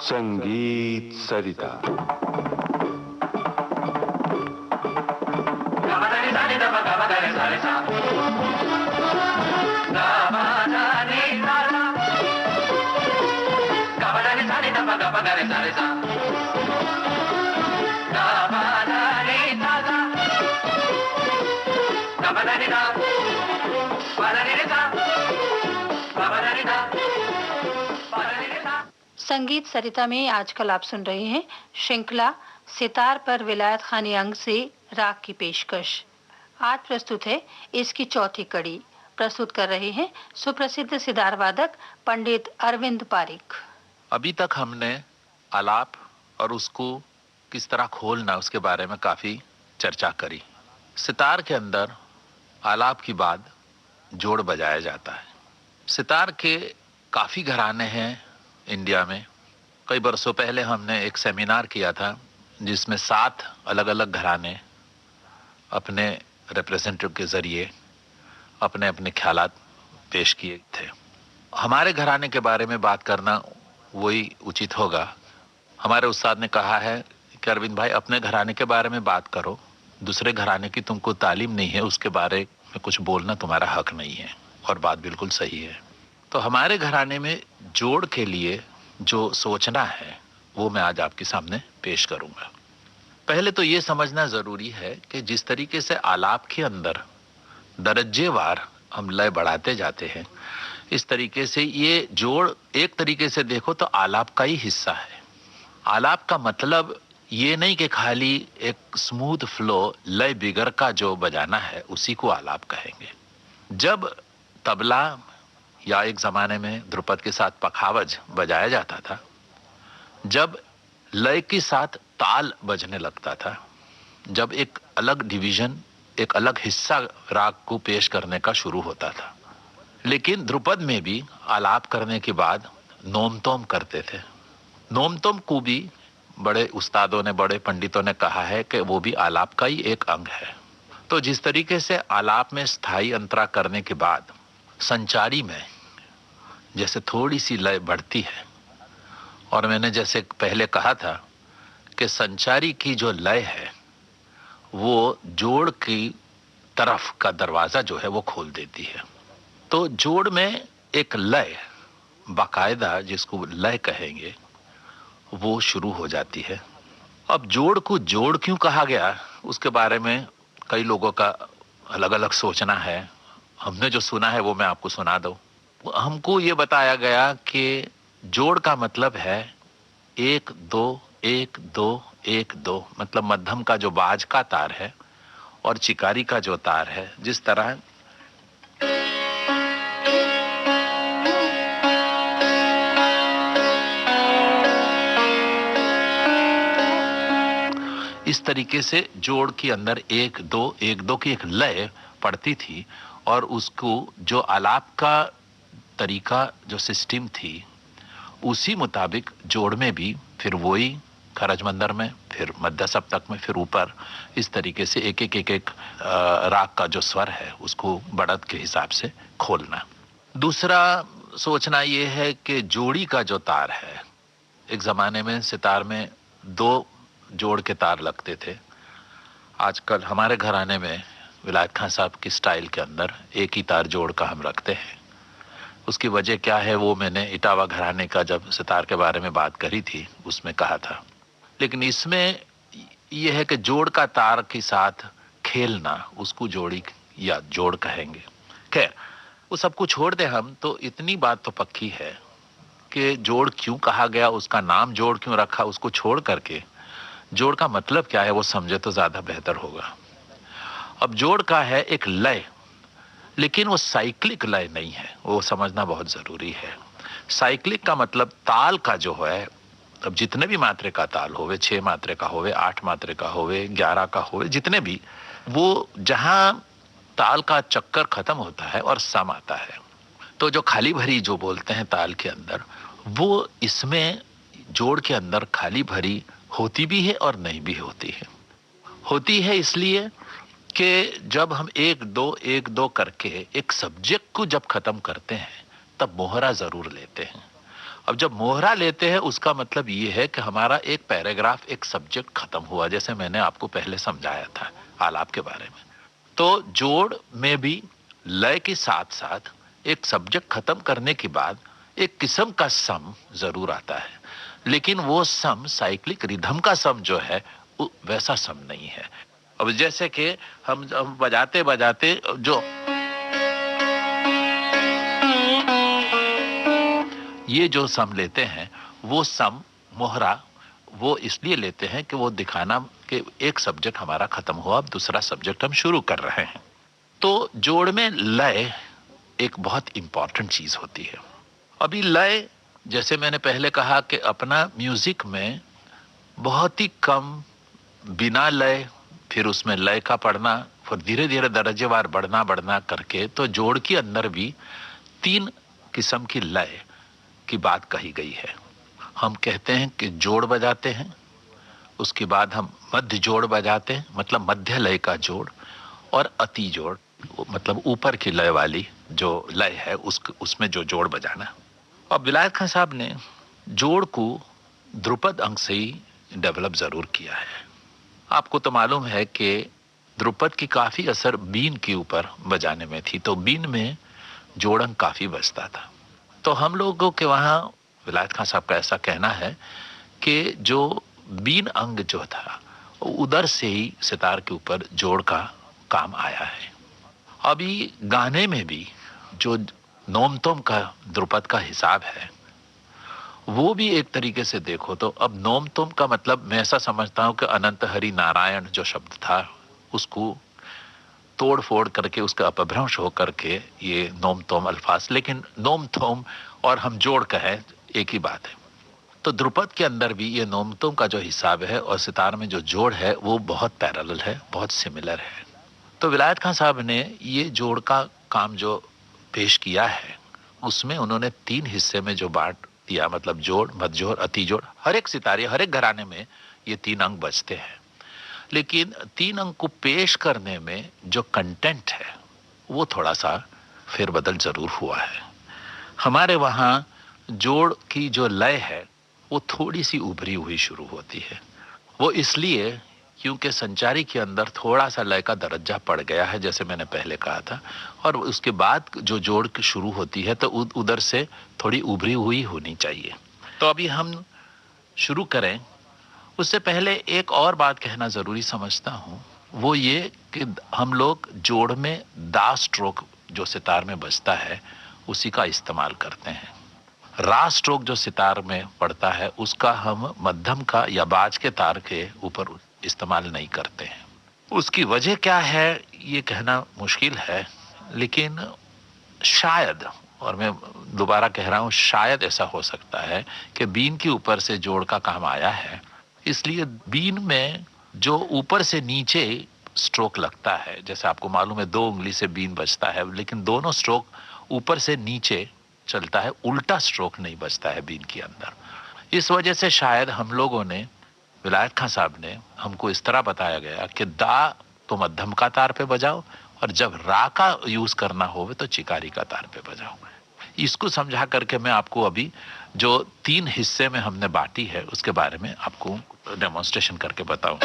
संगीत सरिता। संगीत सरिता में आजकल आप सुन रहे हैं श्रृंखला सितार पर विलायत खानी अंग से राग की पेशकश। आज प्रस्तुत है इसकी चौथी कड़ी। प्रस्तुत कर रहे हैं सुप्रसिद्ध सितार वादक पंडित अरविंद पारिक। अभी तक हमने आलाप और उसको किस तरह खोलना उसके बारे में काफी चर्चा करी। सितार के अंदर आलाप के बाद जोड़ बजाया जाता है। सितार के काफी घराने हैं इंडिया में। कई बरसों पहले हमने एक सेमिनार किया था जिसमें 7 अलग अलग घराने अपने रिप्रेजेंटेटिव के जरिए अपने अपने ख्यालात पेश किए थे। हमारे घराने के बारे में बात करना वही उचित होगा। हमारे उस्ताद ने कहा है कि अरविंद भाई अपने घराने के बारे में बात करो, दूसरे घराने की तुमको तालीम नहीं है, उसके बारे में कुछ बोलना तुम्हारा हक नहीं है। और बात बिल्कुल सही है। तो हमारे घराने में जोड़ के लिए जो सोचना है वो मैं आज आपके सामने पेश करूंगा। पहले तो ये समझना जरूरी है कि जिस तरीके से आलाप के अंदर दरज्जेवार हम लय बढ़ाते जाते हैं, इस तरीके से ये जोड़ एक तरीके से देखो तो आलाप का ही हिस्सा है। आलाप का मतलब ये नहीं कि खाली एक स्मूथ फ्लो लय बिगर का जो बजाना है उसी को आलाप कहेंगे। जब तबला या एक जमाने में ध्रुपद के साथ पखावज बजाया जाता था, जब लय के साथ ताल बजने लगता था, जब एक अलग डिवीजन, एक अलग हिस्सा राग को पेश करने का शुरू होता था। लेकिन ध्रुपद में भी आलाप करने के बाद नोमतोम करते थे। नोमतोम को भी बड़े उस्तादों ने, बड़े पंडितों ने कहा है कि वो भी आलाप का ही एक अंग है। तो जिस तरीके से आलाप में स्थायी अंतरा करने के बाद संचारी में जैसे थोड़ी सी लय बढ़ती है, और मैंने जैसे पहले कहा था कि संचारी की जो लय है वो जोड़ की तरफ का दरवाजा जो है वो खोल देती है। तो जोड़ में एक लय बाकायदा, जिसको लय कहेंगे, वो शुरू हो जाती है। अब जोड़ को जोड़ क्यों कहा गया उसके बारे में कई लोगों का अलग अलग सोचना है। हमने जो सुना है वो मैं आपको सुना दूं। हमको ये बताया गया कि जोड़ का मतलब है 1 2 1 2 1 2, मतलब मध्यम का जो बाज का तार है और चिकारी का जो तार है, जिस तरह इस तरीके से जोड़ के अंदर 1 2 1 2 की एक लय पड़ती थी। और उसको जो आलाप का तरीका, जो सिस्टम थी, उसी मुताबिक जोड़ में भी फिर वही खरजमंदर में, फिर मध्य सप्तक में, फिर ऊपर, इस तरीके से एक एक एक एक राग का जो स्वर है उसको बढ़त के हिसाब से खोलना। दूसरा सोचना ये है कि जोड़ी का जो तार है, एक जमाने में सितार में 2 जोड़ के तार लगते थे। आजकल हमारे घराने में विलायत खान साहब की स्टाइल के अंदर एक ही तार जोड़ का हम रखते हैं। उसकी वजह क्या है वो मैंने इटावा घराने का जब सितार के बारे में बात करी थी उसमें कहा था। लेकिन इसमें यह है कि जोड़ का तार के साथ खेलना, उसको जोड़ी या जोड़ कहेंगे। खैर, वो सबको छोड़ दे हम, तो इतनी बात तो पक्की है कि जोड़ क्यों कहा गया, उसका नाम जोड़ क्यों रखा, उसको छोड़ करके जोड़ का मतलब क्या है वो समझे तो ज्यादा बेहतर होगा। अब जोड़ का है एक लय, लेकिन वो साइक्लिक लय नहीं है, वो समझना बहुत जरूरी है। साइक्लिक का मतलब ताल का जो है, अब जितने भी मात्रे का ताल होवे, 6 मात्रे का होवे, 8 मात्रे का होवे, 11 का होवे, जितने भी, वो जहां ताल का चक्कर खत्म होता है और सम आता है, तो जो खाली भरी जो बोलते हैं ताल के अंदर, वो इसमें जोड़ के अंदर खाली भरी होती भी है और नहीं भी होती है। होती है इसलिए कि जब हम 1 2 1 2 करके एक सब्जेक्ट को जब खत्म करते हैं तब मोहरा जरूर लेते हैं। अब जब मोहरा लेते हैं उसका मतलब ये है कि हमारा एक पैराग्राफ, एक सब्जेक्ट खत्म हुआ, जैसे मैंने आपको पहले समझाया था आलाप के बारे में। तो जोड़ में भी लय के साथ साथ एक सब्जेक्ट खत्म करने के बाद एक किस्म का सम जरूर आता है, लेकिन वो सम साइक्लिक रिदम का सम जो है वैसा सम नहीं है। अब जैसे कि हम बजाते बजाते जो ये जो सम लेते हैं वो सम मोहरा वो इसलिए लेते हैं कि वो दिखाना कि एक सब्जेक्ट हमारा खत्म हुआ, अब दूसरा सब्जेक्ट हम शुरू कर रहे हैं। तो जोड़ में लय एक बहुत इंपॉर्टेंट चीज होती है। अभी लय, जैसे मैंने पहले कहा कि अपना म्यूजिक में बहुत ही कम बिना लय, फिर उसमें लय का पढ़ना, फिर धीरे धीरे दर्जेवार बढ़ना बढ़ना करके, तो जोड़ के अंदर भी 3 किस्म की लय की बात कही गई है। हम कहते हैं कि जोड़ बजाते हैं, उसके बाद हम मध्य जोड़ बजाते हैं, मतलब मध्य लय का जोड़, और अति जोड़, मतलब ऊपर की लय वाली जो लय है उसमें जो जोड़ बजाना। अब विलायत खान साहब ने जोड़ को ध्रुपद अंग से ही डेवलप जरूर किया है। आपको तो मालूम है कि ध्रुपद की काफी असर बीन के ऊपर बजाने में थी, तो बीन में जोड़ अंग काफी बजता था। तो हम लोगों के वहाँ विलायत खान साहब का ऐसा कहना है कि जो बीन अंग जो था उधर से ही सितार के ऊपर जोड़ का काम आया है। अभी गाने में भी जो नोमतोम का ध्रुपद का हिसाब है वो भी एक तरीके से देखो तो, अब नोमतोम का मतलब मैं ऐसा समझता हूं कि अनंत हरि नारायण जो शब्द था उसको तोड़ फोड़ करके उसका अपभ्रंश होकर के ये नोमतोम अल्फाज, लेकिन नोमतोम और हम जोड़ कहें एक ही बात है। तो ध्रुपद के अंदर भी ये नोमतोम का जो हिसाब है और सितार में जो जोड़ है वो बहुत पैरेलल है, बहुत सिमिलर है। तो विलायत खान साहब ने ये जोड़ का काम जो पेश किया है उसमें उन्होंने 3 हिस्से में जो बांट दिया, मतलब जोड़, मध्य जोड़, अति जोड़। हर एक सितारे, हर एक घराने में ये 3 अंग बजते हैं, लेकिन 3 अंग को पेश करने में जो कंटेंट है वो थोड़ा सा फेरबदल जरूर हुआ है। हमारे वहाँ जोड़ की जो लय है वो थोड़ी सी उभरी हुई शुरू होती है। वो इसलिए क्योंकि संचारी के अंदर थोड़ा सा लय का दर्जा पड़ गया है, जैसे मैंने पहले कहा था, और उसके बाद जो जोड़ की शुरू होती है तो उधर से थोड़ी उभरी हुई होनी चाहिए। तो अभी हम शुरू करें उससे पहले एक और बात कहना जरूरी समझता हूं, वो ये कि हम लोग जोड़ में दा स्ट्रोक जो सितार में बजता है उसी का इस्तेमाल करते हैं। रा स्ट्रोक जो सितार में पड़ता है उसका हम मध्यम का या बाज के तार के ऊपर इस्तेमाल नहीं करते हैं। उसकी वजह क्या है ये कहना मुश्किल है, लेकिन शायद, और मैं दोबारा कह रहा हूं, शायद ऐसा हो सकता है कि बीन के ऊपर से जोड़ का काम आया है, इसलिए बीन में जो ऊपर से नीचे स्ट्रोक लगता है, जैसे आपको मालूम है 2 उंगली से बीन बजता है, लेकिन दोनों स्ट्रोक ऊपर से नीचे चलता है, उल्टा स्ट्रोक नहीं बजता है बीन के अंदर। इस वजह से शायद हम लोगों ने, विलायत खान साहब ने हमको इस तरह बताया गया कि दा तो मध्यम का तार पे बजाओ और जब रा का यूज करना हो तो चिकारी का तार पे बजाओ। इसको समझा करके मैं आपको अभी जो 3 हिस्से में हमने बांटी है उसके बारे में आपको डेमोन्स्ट्रेशन करके बताऊं।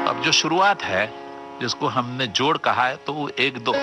अब जो शुरुआत है जिसको हमने जोड़ कहा है तो वो 1 2,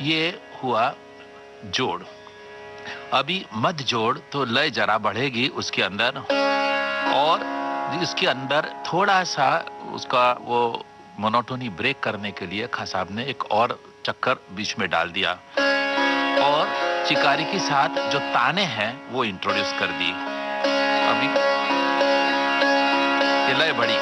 ये हुआ जोड़। अभी मध्य जोड़ तो लय जरा बढ़ेगी उसके अंदर, और इसके अंदर थोड़ा सा उसका वो मोनोटोनी ब्रेक करने के लिए खान साहब ने एक और चक्कर बीच में डाल दिया और चिकारी के साथ जो ताने हैं वो इंट्रोड्यूस कर दी। अभी ये लय बड़ी।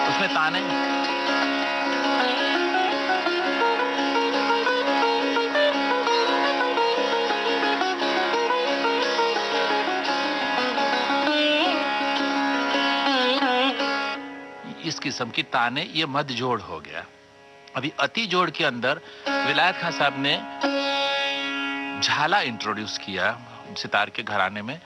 उसमें ताने इस किस्म की ताने, ये मध्य जोड़ हो गया। अभी अति जोड़ के अंदर विलायत खान साहब ने झाला इंट्रोड्यूस किया सितार के घराने में।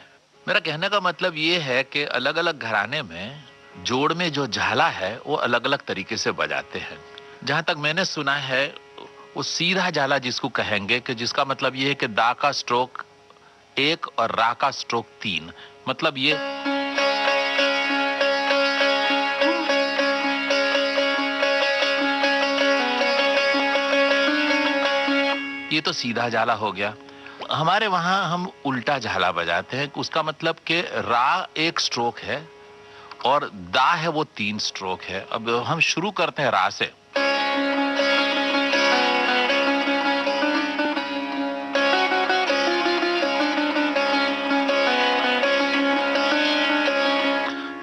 मेरा कहने का मतलब ये है कि अलग अलग घराने में जोड़ में जो झाला है वो अलग अलग तरीके से बजाते हैं। जहां तक मैंने सुना है वो सीधा झाला जिसको कहेंगे, कि जिसका मतलब ये है कि दा का स्ट्रोक 1 और रा का स्ट्रोक 3, मतलब ये तो सीधा झाला हो गया। हमारे वहां हम उल्टा झाला बजाते हैं। उसका मतलब कि रा 1 स्ट्रोक है और दा है वो 3 स्ट्रोक है। अब हम शुरू करते हैं रा से।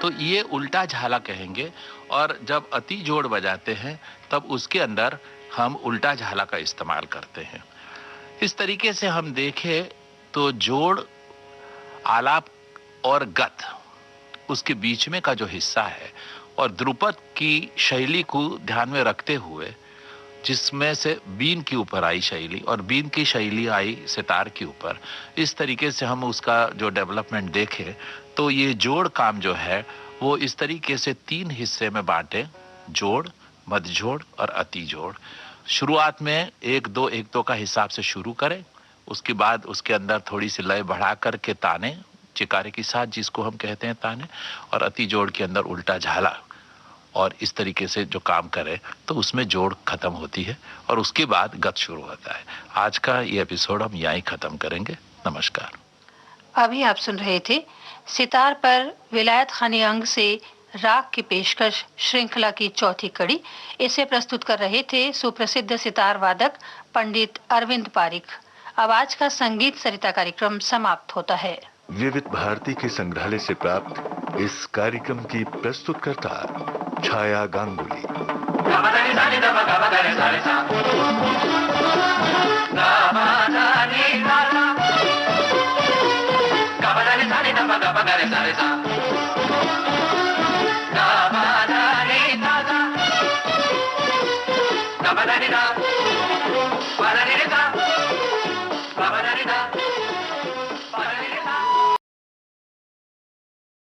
तो ये उल्टा झाला कहेंगे। और जब अति जोड़ बजाते हैं तब उसके अंदर हम उल्टा झाला का इस्तेमाल करते हैं। इस तरीके से हम देखें तो जोड़, आलाप और गत, उसके बीच में का जो हिस्सा है, और ध्रुपद की शैली को ध्यान में रखते हुए, जिसमें से बीन के ऊपर आई शैली और बीन की शैली आई सितार के ऊपर, इस तरीके से हम उसका जो डेवलपमेंट देखें तो ये जोड़ काम जो है वो इस तरीके से 3 हिस्से में बांटे: जोड़, मध्य जोड़ और अति जोड़। शुरुआत में 1-2 का हिसाब से शुरू करें, उसके बाद उसके अंदर थोड़ी सी लय बढ़ा करके ताने, चिकारे के साथ जिसको हम कहते हैं ताने, और अति जोड़ के अंदर उल्टा झाला, और इस तरीके से जो काम करे तो उसमें जोड़ खत्म होती है और उसके बाद गत शुरू होता है। आज का ये एपिसोड हम यहीं खत्म करेंगे। नमस्कार। अभी आप सुन रहे थे सितार पर विलायत खानी अंग से राग की पेशकश श्रृंखला की चौथी कड़ी। इसे प्रस्तुत कर रहे थे सुप्रसिद्ध सितार वादक पंडित अरविंद पारिक। अब आज का संगीत सरिता कार्यक्रम समाप्त होता है। विविध भारती के संग्रहालय से प्राप्त इस कार्यक्रम की प्रस्तुतकर्ता छाया Ganguly. Ba da da da, ba da da da.